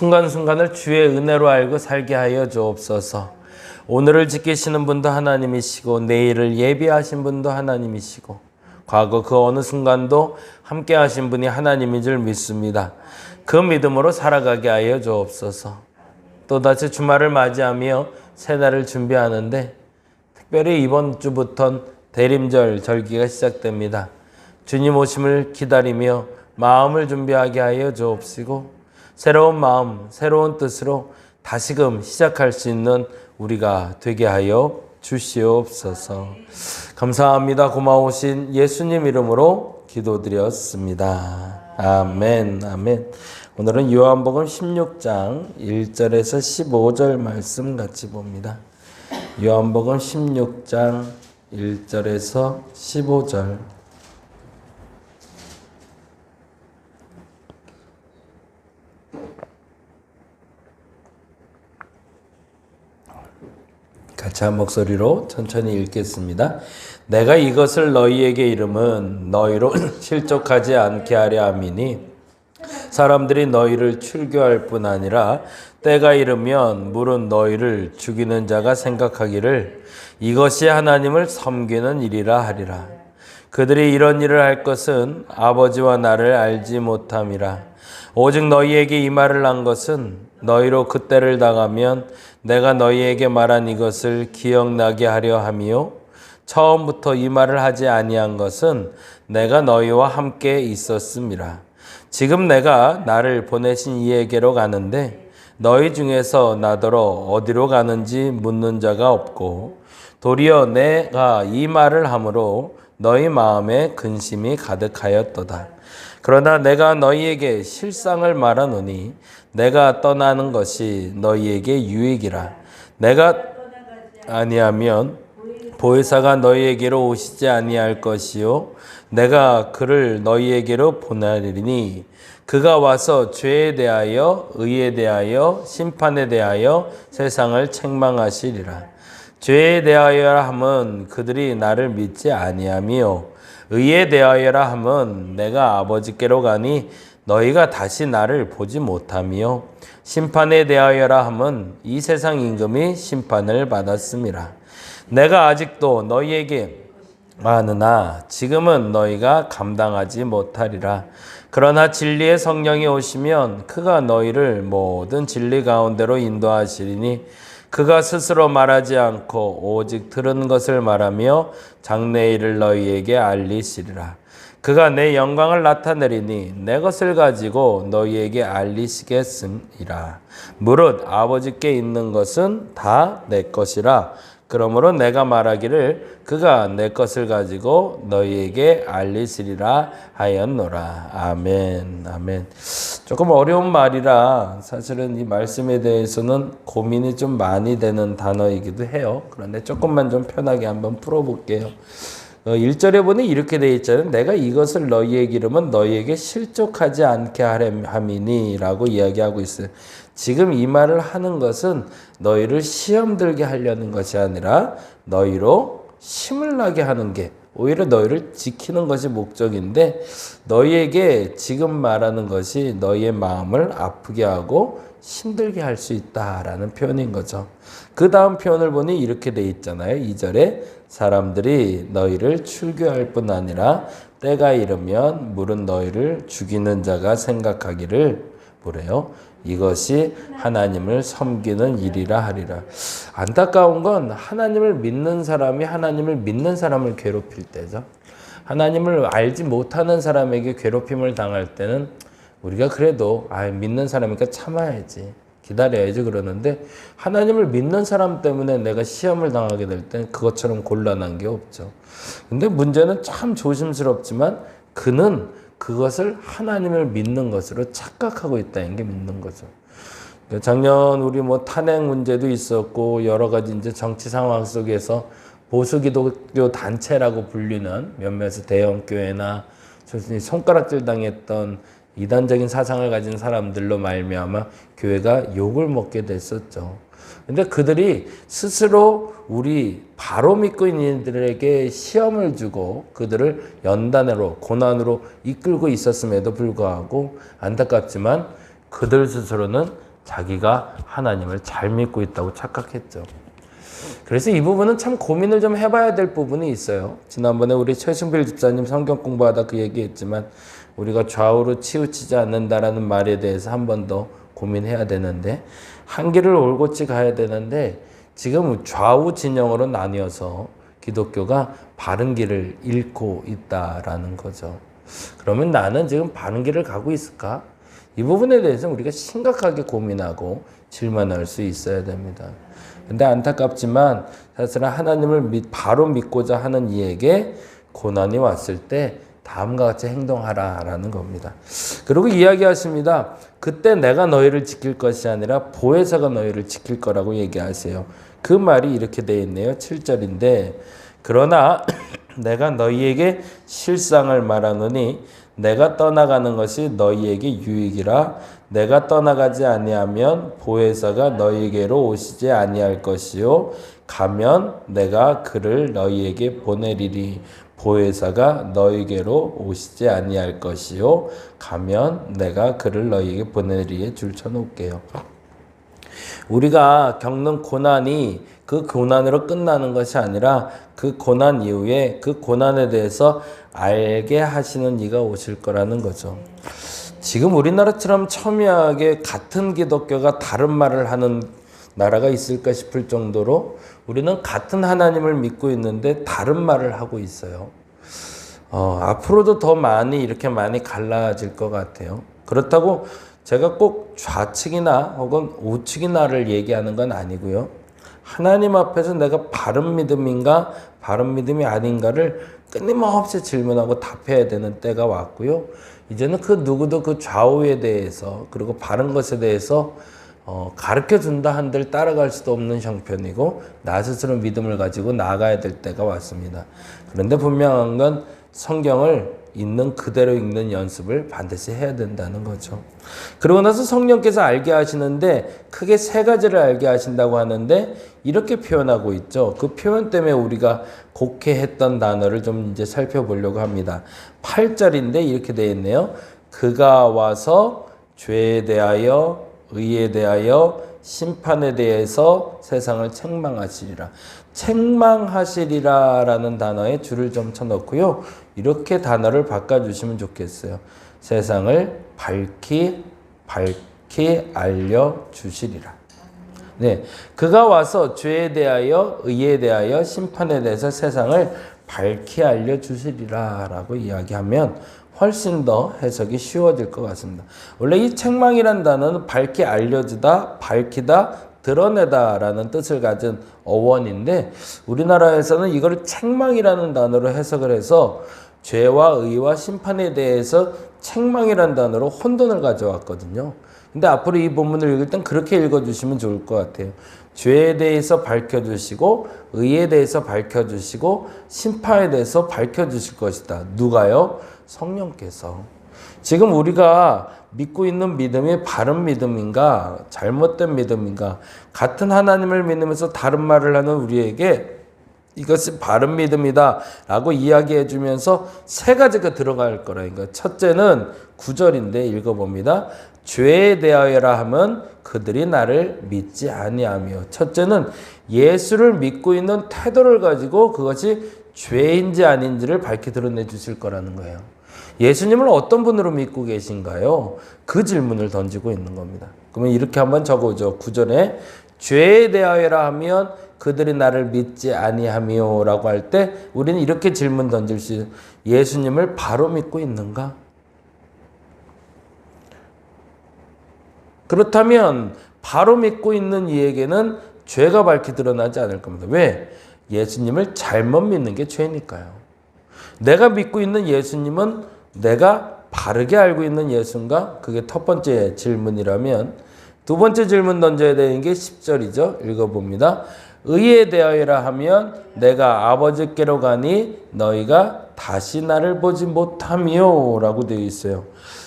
순간순간을 주의 은혜로 알고 살게 하여 주옵소서. 오늘을 지키시는 분도 하나님이시고 내일을 예비하신 분도 하나님이시고 과거 그 어느 순간도 함께 하신 분이 하나님인 줄 믿습니다. 그 믿음으로 살아가게 하여 주옵소서. 또다시 주말을 맞이하며 새날을 준비하는데 특별히 이번 주부터 대림절 절기가 시작됩니다. 주님 오심을 기다리며 마음을 준비하게 하여 주옵시고 새로운 마음, 새로운 뜻으로 다시금 시작할 수 있는 우리가 되게 하여 주시옵소서. 감사합니다. 고마우신 예수님 이름으로 기도드렸습니다. 아멘, 아멘. 오늘은 요한복음 16장 1절에서 15절 말씀 같이 봅니다. 요한복음 16장 1절에서 15절. 같이 한 목소리로 천천히 읽겠습니다. 내가 이것을 너희에게 이름은 너희로 실족하지 않게 하려 함이니 사람들이 너희를 출교할 뿐 아니라 때가 이르면 물은 너희를 죽이는 자가 생각하기를 이것이 하나님을 섬기는 일이라 하리라. 그들이 이런 일을 할 것은 아버지와 나를 알지 못함이라. 오직 너희에게 이 말을 한 것은 너희로 그때를 당하면 내가 너희에게 말한 이것을 기억나게 하려 함이요 처음부터 이 말을 하지 아니한 것은 내가 너희와 함께 있었음이라. 지금 내가 나를 보내신 이에게로 가는데 너희 중에서 나더러 어디로 가는지 묻는 자가 없고 도리어 내가 이 말을 함으로 너희 마음에 근심이 가득하였도다. 그러나 내가 너희에게 실상을 말하노니 내가 떠나는 것이 너희에게 유익이라. 내가 아니하면 보혜사가 너희에게로 오시지 아니할 것이요 내가 그를 너희에게로 보내리니 그가 와서 죄에 대하여 의에 대하여 심판에 대하여 세상을 책망하시리라. 죄에 대하여라 함은 그들이 나를 믿지 아니하며 의에 대하여라 함은 내가 아버지께로 가니 너희가 다시 나를 보지 못하며 심판에 대하여라 함은 이 세상 임금이 심판을 받았음이라. 내가 아직도 너희에게 많으나 지금은 너희가 감당하지 못하리라. 그러나 진리의 성령이 오시면 그가 너희를 모든 진리 가운데로 인도하시리니 그가 스스로 말하지 않고 오직 들은 것을 말하며 장래일을 너희에게 알리시리라. 그가 내 영광을 나타내리니 내 것을 가지고 너희에게 알리시겠음이라. 무릇 아버지께 있는 것은 다 내 것이라. 그러므로 내가 말하기를 그가 내 것을 가지고 너희에게 알리시리라 하였노라. 아멘, 아멘. 조금 어려운 말이라 사실은 이 말씀에 대해서는 고민이 좀 많이 되는 단어이기도 해요. 그런데 조금만 좀 편하게 한번 풀어볼게요. 1절에 보니 이렇게 되어 있잖아요. 내가 이것을 너희에게 이름은 너희에게 실족하지 않게 함이니 라고 이야기하고 있어요. 지금 이 말을 하는 것은 너희를 시험 들게 하려는 것이 아니라 너희로 힘을 나게 하는 게 오히려 너희를 지키는 것이 목적인데 너희에게 지금 말하는 것이 너희의 마음을 아프게 하고 힘들게 할 수 있다라는 표현인 거죠. 그 다음 표현을 보니 이렇게 돼 있잖아요. 2절에 사람들이 너희를 출교할 뿐 아니라 때가 이르면 물은 너희를 죽이는 자가 생각하기를 뭐래요? 이것이 하나님을 섬기는 일이라 하리라. 안타까운 건 하나님을 믿는 사람이 하나님을 믿는 사람을 괴롭힐 때죠. 하나님을 알지 못하는 사람에게 괴롭힘을 당할 때는 우리가 그래도 믿는 사람이니까 참아야지, 기다려야지 그러는데 하나님을 믿는 사람 때문에 내가 시험을 당하게 될 땐 그것처럼 곤란한 게 없죠. 근데 문제는 참 조심스럽지만 그는 그것을 하나님을 믿는 것으로 착각하고 있다는 게 믿는 거죠. 작년 우리 탄핵 문제도 있었고 여러 가지 이제 정치 상황 속에서 보수 기독교 단체라고 불리는 몇몇 대형 교회나 손가락질 당했던 이단적인 사상을 가진 사람들로 말미암아 교회가 욕을 먹게 됐었죠. 근데 그들이 스스로 우리 바로 믿고 있는 이들에게 시험을 주고 그들을 연단으로 고난으로 이끌고 있었음에도 불구하고 안타깝지만 그들 스스로는 자기가 하나님을 잘 믿고 있다고 착각했죠. 그래서 이 부분은 참 고민을 좀 해봐야 될 부분이 있어요. 지난번에 우리 최승필 집사님 성경 공부하다 그 얘기했지만 우리가 좌우로 치우치지 않는다라는 말에 대해서 한 번 더 고민해야 되는데, 한 길을 올곧이 가야 되는데 지금 좌우 진영으로 나뉘어서 기독교가 바른 길을 잃고 있다라는 거죠. 그러면 나는 지금 바른 길을 가고 있을까? 이 부분에 대해서 우리가 심각하게 고민하고 질문할 수 있어야 됩니다. 근데 안타깝지만 사실은 하나님을 바로 믿고자 하는 이에게 고난이 왔을 때 다음과 같이 행동하라라는 겁니다. 그리고 이야기하십니다. 그때 내가 너희를 지킬 것이 아니라 보혜사가 너희를 지킬 거라고 얘기하세요. 그 말이 이렇게 되어 있네요. 7절인데 그러나 내가 너희에게 실상을 말하노니 내가 떠나가는 것이 너희에게 유익이라. 내가 떠나가지 아니하면 보혜사가 너희에게로 오시지 아니할 것이요 가면 내가 그를 너희에게 보내리리. 보혜사가 너희에게로 오시지 아니할 것이요 가면 내가 그를 너희에게 보내리에 줄쳐놓을게요. 우리가 겪는 고난이 그 고난으로 끝나는 것이 아니라 그 고난 이후에 그 고난에 대해서 알게 하시는 이가 오실 거라는 거죠. 지금 우리나라처럼 첨예하게 같은 기독교가 다른 말을 하는 나라가 있을까 싶을 정도로 우리는 같은 하나님을 믿고 있는데 다른 말을 하고 있어요. 앞으로도 더 이렇게 많이 갈라질 것 같아요. 그렇다고 제가 꼭 좌측이나 혹은 우측이나를 얘기하는 건 아니고요. 하나님 앞에서 내가 바른 믿음인가 바른 믿음이 아닌가를 끊임없이 질문하고 답해야 되는 때가 왔고요. 이제는 그 누구도 그 좌우에 대해서 그리고 바른 것에 대해서 가르쳐준다 한들 따라갈 수도 없는 형편이고 나 스스로 믿음을 가지고 나아가야 될 때가 왔습니다. 그런데 분명한 건 성경을 있는 그대로 읽는 연습을 반드시 해야 된다는 거죠. 그러고 나서 성령께서 알게 하시는데 크게 세 가지를 알게 하신다고 하는데 이렇게 표현하고 있죠. 그 표현 때문에 우리가 곡해했던 단어를 좀 이제 살펴보려고 합니다. 8절인데 이렇게 되어 있네요. 그가 와서 죄에 대하여 의에 대하여 심판에 대해서 세상을 책망하시리라. 책망하시리라라는 단어에 줄을 좀 쳐놓고요. 이렇게 단어를 바꿔주시면 좋겠어요. 세상을 밝히 알려주시리라. 네, 그가 와서 죄에 대하여 의에 대하여 심판에 대해서 세상을 밝히 알려주시리라 라고 이야기하면 훨씬 더 해석이 쉬워질 것 같습니다. 원래 이 책망이란 단어는 밝히 알려주다, 밝히다, 드러내다 라는 뜻을 가진 어원인데 우리나라에서는 이걸 책망이라는 단어로 해석을 해서 죄와 의와 심판에 대해서 책망이라는 단어로 혼돈을 가져왔거든요. 근데 앞으로 이 본문을 읽을 땐 그렇게 읽어주시면 좋을 것 같아요. 죄에 대해서 밝혀주시고 의에 대해서 밝혀주시고 심판에 대해서 밝혀주실 것이다. 누가요? 성령께서. 지금 우리가 믿고 있는 믿음이 바른 믿음인가 잘못된 믿음인가 같은 하나님을 믿으면서 다른 말을 하는 우리에게 이것이 바른 믿음이다 라고 이야기해 주면서 세 가지가 들어갈 거라니까. 첫째는 9절인데 읽어봅니다. 죄에 대하여라 하면 그들이 나를 믿지 아니하며. 첫째는 예수를 믿고 있는 태도를 가지고 그것이 죄인지 아닌지를 밝히 드러내 주실 거라는 거예요. 예수님을 어떤 분으로 믿고 계신가요? 그 질문을 던지고 있는 겁니다. 그러면 이렇게 한번 적어줘. 9절에 죄에 대하여라 하면 그들이 나를 믿지 아니하며 라고 할 때 우리는 이렇게 질문 던질 수 있어요. 예수님을 바로 믿고 있는가? 그렇다면 바로 믿고 있는 이에게는 죄가 밝히 드러나지 않을 겁니다. 왜? 예수님을 잘못 믿는 게 죄니까요. 내가 믿고 있는 예수님은 내가 바르게 알고 있는 예수인가? 그게 첫 번째 질문이라면 두 번째 질문 던져야 되는 게 10절이죠. 읽어봅니다. 의에 대하여라 하면 내가 아버지께로 가니 너희가 다시 나를 보지 못하며 라고 되어 있어요.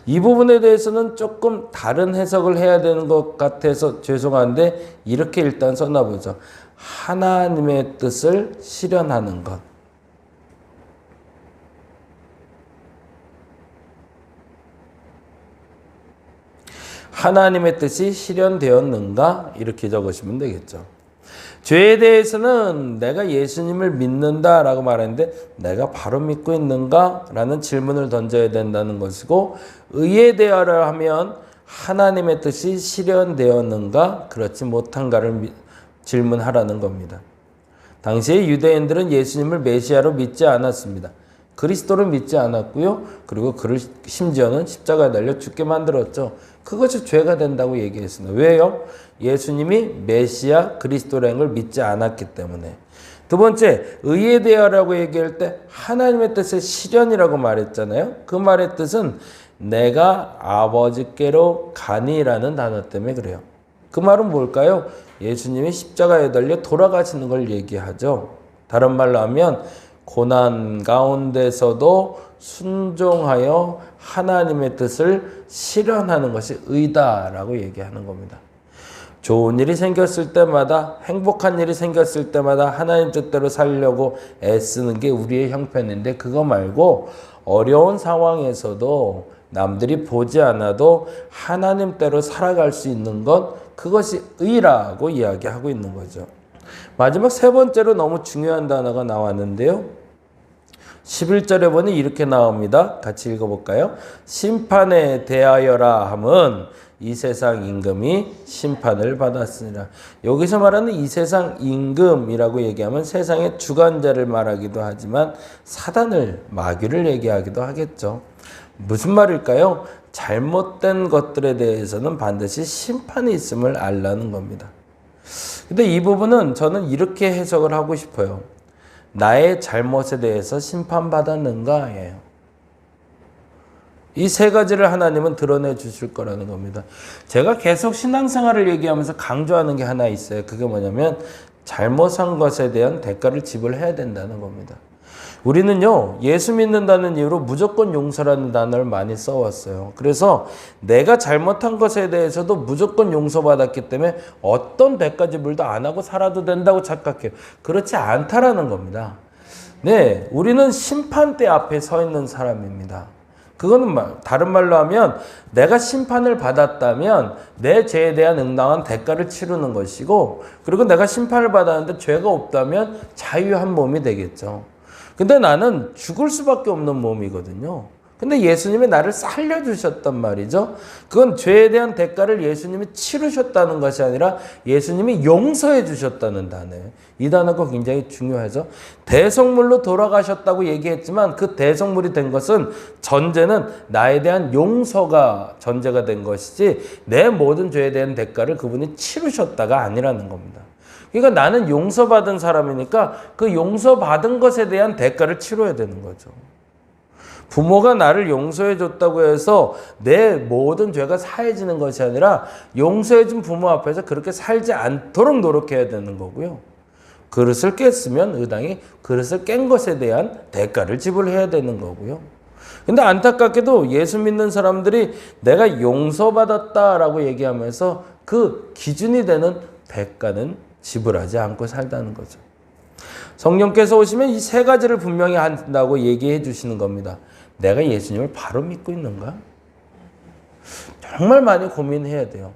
이 부분에 대해서는 조금 다른 해석을 해야 되는 것 같아서 죄송한데 이렇게 일단 써놔보죠. 하나님의 뜻을 실현하는 것. 하나님의 뜻이 실현되었는가? 이렇게 적으시면 되겠죠. 죄에 대해서는 내가 예수님을 믿는다라고 말하는데 내가 바로 믿고 있는가? 라는 질문을 던져야 된다는 것이고, 의에 대하여 하면 하나님의 뜻이 실현되었는가? 그렇지 못한가를 질문하라는 겁니다. 당시에 유대인들은 예수님을 메시아로 믿지 않았습니다. 그리스도를 믿지 않았고요. 그리고 그를 심지어는 십자가에 달려 죽게 만들었죠. 그것이 죄가 된다고 얘기했습니다. 왜요? 예수님이 메시아 그리스도라는 걸 믿지 않았기 때문에. 두 번째, 의에 대하라고 얘기할 때 하나님의 뜻의 실현이라고 말했잖아요. 그 말의 뜻은 내가 아버지께로 가니라는 단어 때문에 그래요. 그 말은 뭘까요? 예수님이 십자가에 달려 돌아가시는 걸 얘기하죠. 다른 말로 하면 고난 가운데서도 순종하여 하나님의 뜻을 실현하는 것이 의다라고 얘기하는 겁니다. 좋은 일이 생겼을 때마다, 행복한 일이 생겼을 때마다 하나님 뜻대로 살려고 애쓰는 게 우리의 형편인데, 그거 말고 어려운 상황에서도 남들이 보지 않아도 하나님대로 살아갈 수 있는 것, 그것이 의라고 이야기하고 있는 거죠. 마지막 세 번째로 너무 중요한 단어가 나왔는데요. 11절에 보니 이렇게 나옵니다. 같이 읽어볼까요? 심판에 대하여라 함은 이 세상 임금이 심판을 받았으니라. 여기서 말하는 이 세상 임금이라고 얘기하면 세상의 주관자를 말하기도 하지만 사단을, 마귀를 얘기하기도 하겠죠. 무슨 말일까요? 잘못된 것들에 대해서는 반드시 심판이 있음을 알라는 겁니다. 근데 이 부분은 저는 이렇게 해석을 하고 싶어요. 나의 잘못에 대해서 심판받았는가예요. 이 세 가지를 하나님은 드러내 주실 거라는 겁니다. 제가 계속 신앙생활을 얘기하면서 강조하는 게 하나 있어요. 그게 뭐냐면 잘못한 것에 대한 대가를 지불해야 된다는 겁니다. 우리는요, 예수 믿는다는 이유로 무조건 용서라는 단어를 많이 써왔어요. 그래서 내가 잘못한 것에 대해서도 무조건 용서받았기 때문에 어떤 대가 지불도 안 하고 살아도 된다고 착각해요. 그렇지 않다라는 겁니다. 네, 우리는 심판대 앞에 서 있는 사람입니다. 그거는 다른 말로 하면 내가 심판을 받았다면 내 죄에 대한 응당한 대가를 치르는 것이고, 그리고 내가 심판을 받았는데 죄가 없다면 자유한 몸이 되겠죠. 근데 나는 죽을 수밖에 없는 몸이거든요. 근데 예수님이 나를 살려주셨단 말이죠. 그건 죄에 대한 대가를 예수님이 치르셨다는 것이 아니라 예수님이 용서해 주셨다는 단어예요. 이 단어가 굉장히 중요하죠. 대성물로 돌아가셨다고 얘기했지만 그 대성물이 된 것은 전제는 나에 대한 용서가 전제가 된 것이지 내 모든 죄에 대한 대가를 그분이 치르셨다가 아니라는 겁니다. 그러니까 나는 용서받은 사람이니까 그 용서받은 것에 대한 대가를 치러야 되는 거죠. 부모가 나를 용서해 줬다고 해서 내 모든 죄가 사해지는 것이 아니라 용서해 준 부모 앞에서 그렇게 살지 않도록 노력해야 되는 거고요. 그릇을 깼으면 의당히 그릇을 깬 것에 대한 대가를 지불해야 되는 거고요. 근데 안타깝게도 예수 믿는 사람들이 내가 용서받았다라고 얘기하면서 그 기준이 되는 대가는 지불하지 않고 살다는 거죠. 성령께서 오시면 이 세 가지를 분명히 한다고 얘기해 주시는 겁니다. 내가 예수님을 바로 믿고 있는가? 정말 많이 고민해야 돼요.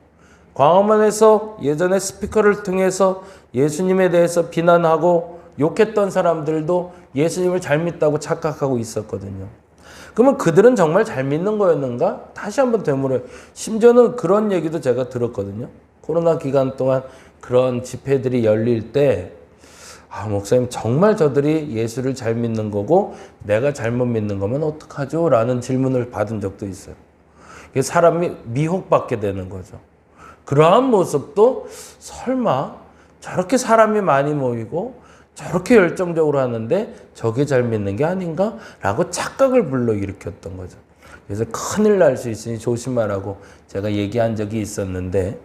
광화문에서 예전에 스피커를 통해서 예수님에 대해서 비난하고 욕했던 사람들도 예수님을 잘 믿다고 착각하고 있었거든요. 그러면 그들은 정말 잘 믿는 거였는가? 다시 한번 되물어요. 심지어는 그런 얘기도 제가 들었거든요. 코로나 기간 동안 그런 집회들이 열릴 때 목사님 정말 저들이 예수를 잘 믿는 거고 내가 잘못 믿는 거면 어떡하죠? 라는 질문을 받은 적도 있어요. 사람이 미혹받게 되는 거죠. 그러한 모습도 설마 저렇게 사람이 많이 모이고 저렇게 열정적으로 하는데 저게 잘 믿는 게 아닌가? 라고 착각을 불러일으켰던 거죠. 그래서 큰일 날 수 있으니 조심하라고 제가 얘기한 적이 있었는데,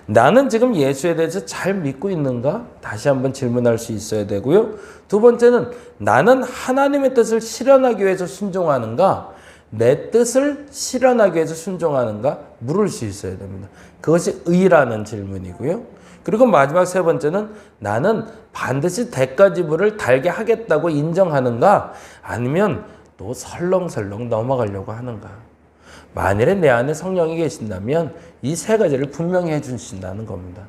나는 지금 예수에 대해서 잘 믿고 있는가? 다시 한번 질문할 수 있어야 되고요. 두 번째는 나는 하나님의 뜻을 실현하기 위해서 순종하는가? 내 뜻을 실현하기 위해서 순종하는가? 물을 수 있어야 됩니다. 그것이 의라는 질문이고요. 그리고 마지막 세 번째는 나는 반드시 대가 지불을 달게 하겠다고 인정하는가? 아니면 또 설렁설렁 넘어가려고 하는가? 만일에 내 안에 성령이 계신다면 이 세 가지를 분명히 해주신다는 겁니다.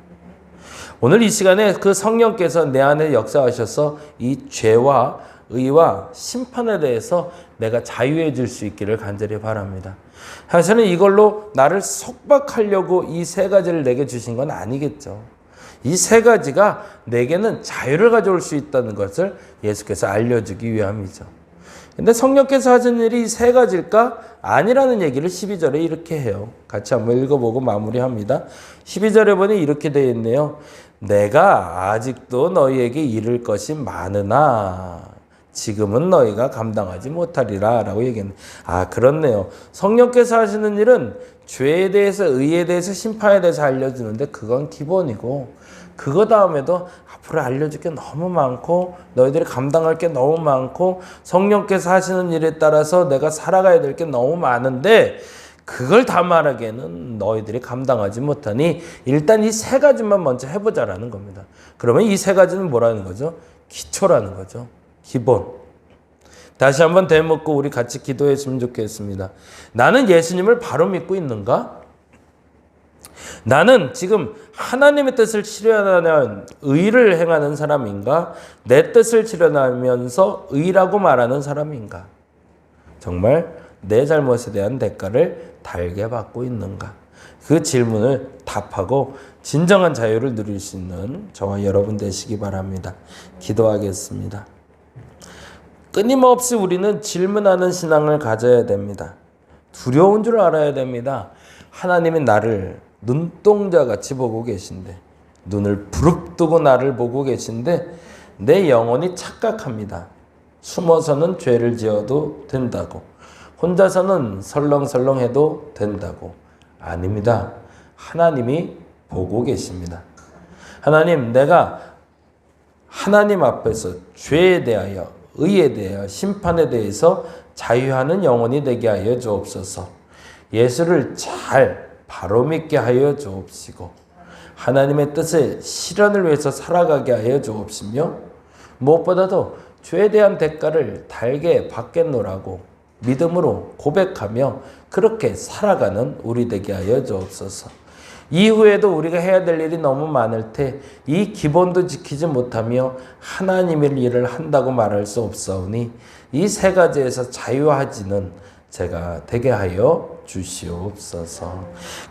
오늘 이 시간에 그 성령께서 내 안에 역사하셔서 이 죄와 의와 심판에 대해서 내가 자유해 줄 수 있기를 간절히 바랍니다. 사실은 이걸로 나를 속박하려고 이 세 가지를 내게 주신 건 아니겠죠. 이 세 가지가 내게는 자유를 가져올 수 있다는 것을 예수께서 알려주기 위함이죠. 근데 성령께서 하신 일이 이 세 가지일까? 아니라는 얘기를 12절에 이렇게 해요. 같이 한번 읽어보고 마무리합니다. 12절에 보니 이렇게 되어 있네요. 내가 아직도 너희에게 이를 것이 많으나 지금은 너희가 감당하지 못하리라 라고 얘기했네요. 아, 그렇네요. 성령께서 하시는 일은 죄에 대해서, 의에 대해서, 심판에 대해서 알려주는데 그건 기본이고, 그거 다음에도 앞으로 알려줄 게 너무 많고 너희들이 감당할 게 너무 많고 성령께서 하시는 일에 따라서 내가 살아가야 될 게 너무 많은데 그걸 다 말하기에는 너희들이 감당하지 못하니 일단 이 세 가지만 먼저 해보자라는 겁니다. 그러면 이 세 가지는 뭐라는 거죠? 기초라는 거죠. 기본. 다시 한번 대먹고 우리 같이 기도했으면 좋겠습니다. 나는 예수님을 바로 믿고 있는가? 나는 지금 하나님의 뜻을 실현하는 의를 행하는 사람인가? 내 뜻을 실현하면서 의라고 말하는 사람인가? 정말 내 잘못에 대한 대가를 달게 받고 있는가? 그 질문을 답하고 진정한 자유를 누릴 수 있는 저와 여러분 되시기 바랍니다. 기도하겠습니다. 끊임없이 우리는 질문하는 신앙을 가져야 됩니다. 두려운 줄 알아야 됩니다. 하나님이 나를 눈동자같이 보고 계신데, 눈을 부릅뜨고 나를 보고 계신데 내 영혼이 착각합니다. 숨어서는 죄를 지어도 된다고, 혼자서는 설렁설렁해도 된다고. 아닙니다. 하나님이 보고 계십니다. 하나님, 내가 하나님 앞에서 죄에 대하여, 의에 대하여, 심판에 대해서 자유하는 영혼이 되게 하여 주옵소서. 예수를 잘 바로 믿게 하여 주옵시고 하나님의 뜻의 실현을 위해서 살아가게 하여 주옵시며 무엇보다도 죄에 대한 대가를 달게 받겠노라고 믿음으로 고백하며 그렇게 살아가는 우리 되게 하여 주옵소서. 이후에도 우리가 해야 될 일이 너무 많을 테 이 기본도 지키지 못하며 하나님의 일을 한다고 말할 수 없사오니 이 세 가지에서 자유하지는 제가 되게 하여 주시옵소서.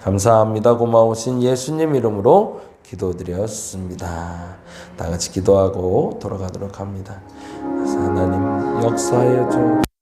감사합니다. 고마우신 예수님 이름으로 기도드렸습니다. 다 같이 기도하고 돌아가도록 합니다. 하나님 역사하여 주